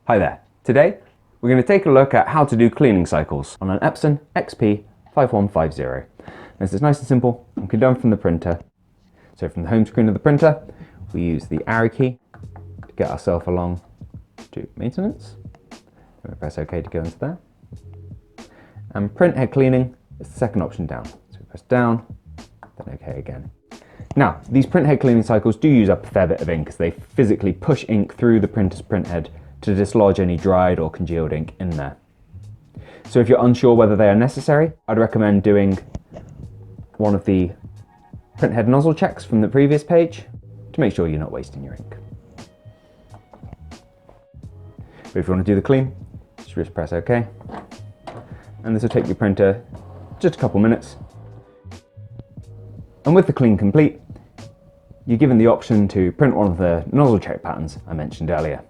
Hi there. Today we're going to take a look at how to do cleaning cycles on an Epson XP-5150. This is nice and simple and can be done from the printer. So from the home screen of the printer we use the arrow key to get ourselves along to maintenance. Then we press OK to go into there. And printhead cleaning is the second option down. So we press down, then OK again. Now these printhead cleaning cycles do use up a fair bit of ink as they physically push ink through the printer's printhead to dislodge any dried or congealed ink in there. So if you're unsure whether they are necessary, I'd recommend doing one of the printhead nozzle checks from the previous page to make sure you're not wasting your ink. But if you want to do the clean, just press OK. And this will take your printer just a couple minutes. And with the clean complete, you're given the option to print one of the nozzle check patterns I mentioned earlier.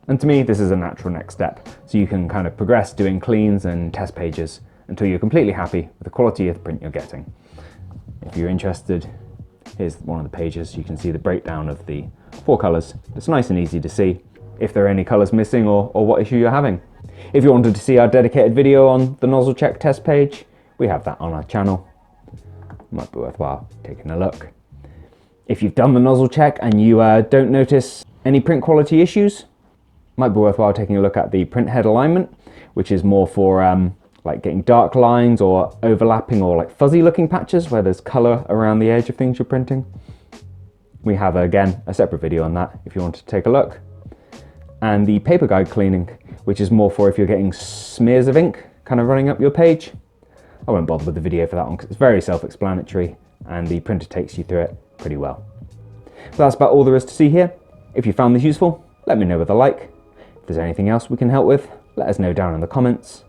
And to me, this is a natural next step, so you can kind of progress doing cleans and test pages until you're completely happy with the quality of the print you're getting. If you're interested, here's one of the pages. You can see the breakdown of the 4 colours. It's nice and easy to see if there are any colours missing or what issue you're having. If you wanted to see our dedicated video on the nozzle check test page, we have that on our channel. Might be worthwhile taking a look. If you've done the nozzle check and you don't notice any print quality issues, might be worthwhile taking a look at the printhead alignment, which is more for like getting dark lines or overlapping or like fuzzy looking patches where there's colour around the edge of things you're printing. We have again a separate video on that if you want to take a look. And the paper guide cleaning, which is more for if you're getting smears of ink kind of running up your page. I won't bother with the video for that one because it's very self-explanatory and the printer takes you through it pretty well. But that's about all there is to see here. If you found this useful, let me know with a like. If there's anything else we can help with, let us know down in the comments.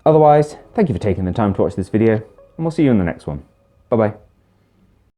Otherwise, thank you for taking the time to watch this video, and we'll see you in the next one. Bye bye.